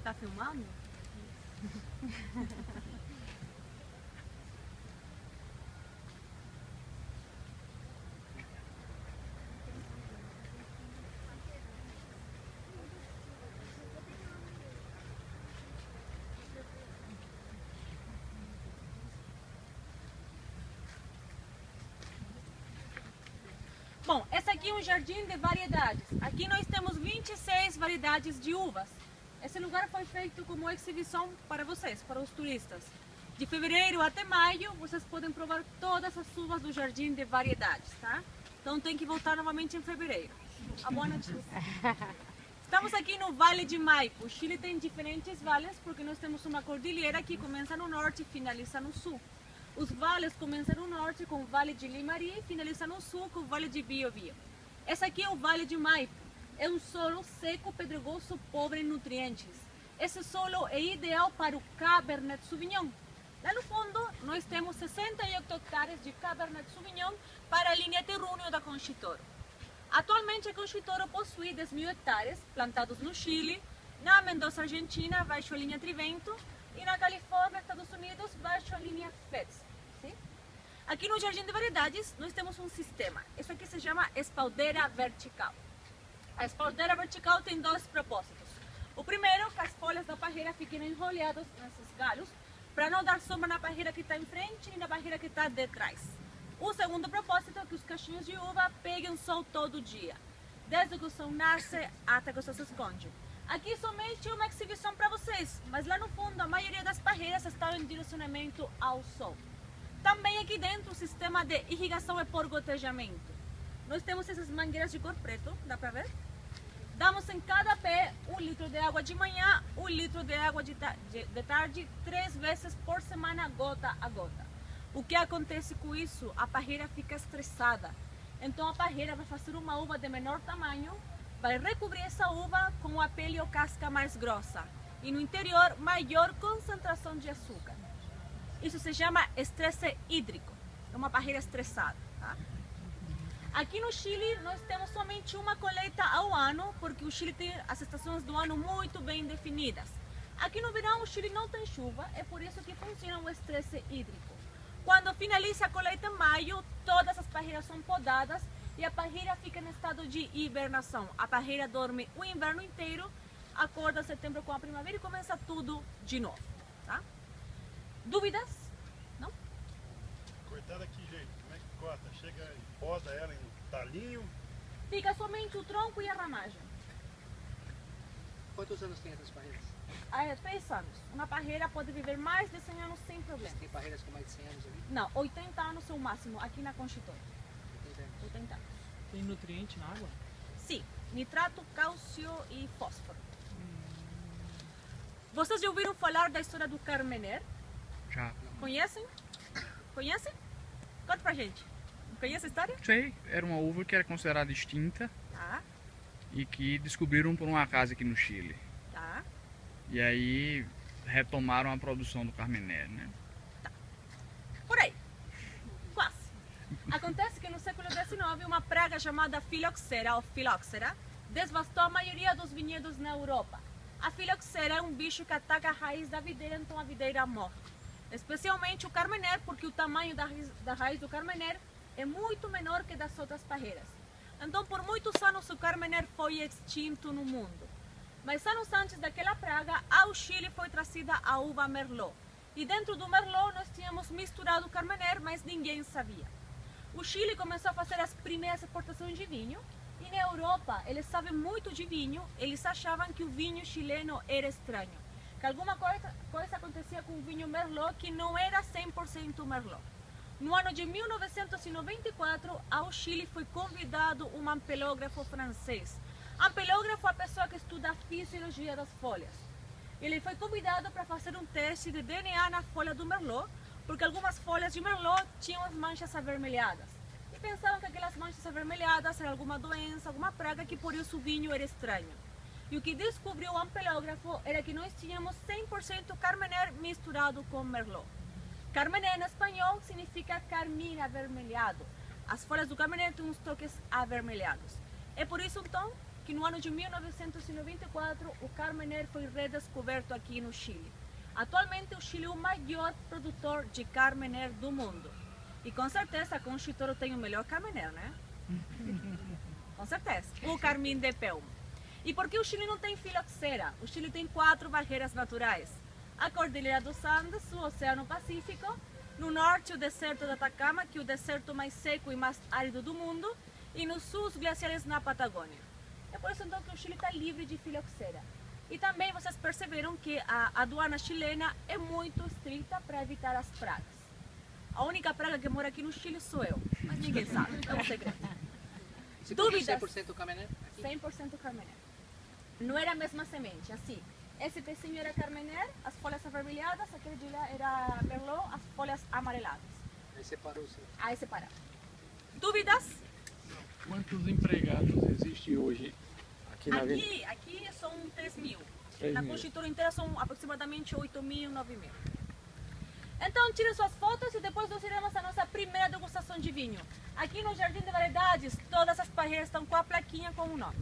Tá filmando? Bom, esse aqui é um jardim de variedades. Aqui nós temos 26 variedades de uvas. Esse lugar foi feito como exibição para vocês, para os turistas. De fevereiro até maio, vocês podem provar todas as uvas do jardim de variedades, tá? Então tem que voltar novamente em fevereiro. A boa notícia. Estamos aqui no Vale de Maipo. O Chile tem diferentes vales porque nós temos uma cordilheira que começa no norte e finaliza no sul. Os vales começam no norte com o Vale de Limari e finaliza no sul com o Vale de Biobío. Esse aqui é o Vale de Maipo. É um solo seco, pedregoso, pobre em nutrientes. Esse solo é ideal para o Cabernet Sauvignon. Lá no fundo, nós temos 68 hectares de Cabernet Sauvignon para a linha Terrúneo da Conchitoro. Atualmente, a Conchitoro possui 10.000 hectares plantados no Chile, na Mendoza, Argentina, baixo a linha Trivento, e na Califórnia, Estados Unidos, baixo a linha FEDS. Sim? Aqui no Jardim de Variedades, nós temos um sistema. Isso aqui se chama espaldeira vertical. A espaldeira vertical tem dois propósitos. O primeiro, que as folhas da parreira fiquem enrolhadas nesses galhos, para não dar sombra na parreira que está em frente e na parreira que está de trás. O segundo propósito é que os cachinhos de uva peguem sol todo dia, desde que o sol nasce até que o sol se esconde. Aqui somente uma exibição para vocês, mas lá no fundo a maioria das parreiras estão em direcionamento ao sol. Também aqui dentro o sistema de irrigação é por gotejamento. Nós temos essas mangueiras de cor preto, dá para ver? Damos em cada pé 1 litro de água de manhã, 1 litro de água de tarde, 3 vezes por semana, gota a gota. O que acontece com isso? A parreira fica estressada. Então a parreira vai fazer uma uva de menor tamanho, vai recobrir essa uva com a pele ou casca mais grossa. E no interior, maior concentração de açúcar. Isso se chama estresse hídrico. É uma parreira estressada. Tá? Aqui no Chile, nós temos somente uma colheita ao ano, porque o Chile tem as estações do ano muito bem definidas. Aqui no verão, o Chile não tem chuva, é por isso que funciona o estresse hídrico. Quando finaliza a colheita em maio, todas as parreiras são podadas e a parreira fica em estado de hibernação. A parreira dorme o inverno inteiro, acorda em setembro com a primavera e começa tudo de novo. Tá? Dúvidas? Não? Cortada aqui, gente, como é que corta? Chega e poda ela em talinho? Fica somente o tronco e a ramagem. Quantos anos tem essas parreiras? 3 anos. Uma parreira pode viver mais de 100 anos sem problema. Tem parreiras com mais de 100 anos ali? Não, 80 anos é o máximo aqui na Conchitoro. 80 anos. Tem nutriente na água? Sim, nitrato, cálcio e fósforo. Vocês já ouviram falar da história do Carmener? Já. Conhecem? Conhecem? Conta pra gente. Conhece a história? Sei, era uma uva que era considerada extinta Tá, e que descobriram por um acaso aqui no Chile. tá. E aí retomaram a produção do Carmener, né? Por aí. Quase. Acontece que no século XIX XIX, uma praga chamada filoxera ou filóxera devastou a maioria dos vinhedos na Europa. A filoxera é um bicho que ataca a raiz da videira, então a videira morre. Especialmente o carmener, porque o tamanho da raiz do carmener é muito menor que das outras parreiras. Então, por muitos anos, o carmener foi extinto no mundo. Mas anos antes daquela praga, ao Chile foi trazida a uva Merlot. E dentro do Merlot nós tínhamos misturado o carmener, mas ninguém sabia. O Chile começou a fazer as primeiras exportações de vinho. E na Europa, eles sabem muito de vinho, eles achavam que o vinho chileno era estranho. Que alguma coisa acontecia com o vinho Merlot que não era 100% Merlot. No ano de 1994, ao Chile foi convidado um ampelógrafo francês. Ampelógrafo é a pessoa que estuda a fisiologia das folhas. Ele foi convidado para fazer um teste de DNA na folha do Merlot, porque algumas folhas de Merlot tinham as manchas avermelhadas. E pensavam que aquelas manchas avermelhadas eram alguma doença, alguma praga, que por isso o vinho era estranho. E o que descobriu o ampelógrafo era que nós tínhamos 100% carmener misturado com Merlot. Carmener em espanhol significa carmim avermelhado. As folhas do carmener têm uns toques avermelhados. É por isso então que no ano de 1994 o carmener foi redescoberto aqui no Chile. Atualmente o Chile é o maior produtor de carmener do mundo. E com certeza a Conchitoro tem o melhor carmener, né? Com certeza. O carmim de Pelmo. E por que o Chile não tem filoxera? O Chile tem 4 barreiras naturais. A Cordilheira dos Andes, o Oceano Pacífico, no norte o deserto do Atacama, que é o deserto mais seco e mais árido do mundo, e no sul os glaciares na Patagônia. É por isso então que o Chile está livre de filoxera. E também vocês perceberam que a aduana chilena é muito estrita para evitar as pragas. A única praga que mora aqui no Chile sou eu, mas ninguém sabe, é um segredo. Você Dúvidas? compra 100% carmener? 100% carmener. Não era a mesma semente, assim. Esse pecinho era carmener, as folhas avermelhadas, aquele de lá era Merlot, as folhas amareladas. Aí separou o seu. Aí separado. Dúvidas? Quantos empregados existem hoje aqui na Avenida? Aqui são 3.000. 3.000. Na Conchitoro inteira são aproximadamente 8.000, 9.000. Então tirem suas fotos e depois nós iremos a nossa primeira degustação de vinho. Aqui no Jardim de Variedades, todas as parreiras estão com a plaquinha com o nome.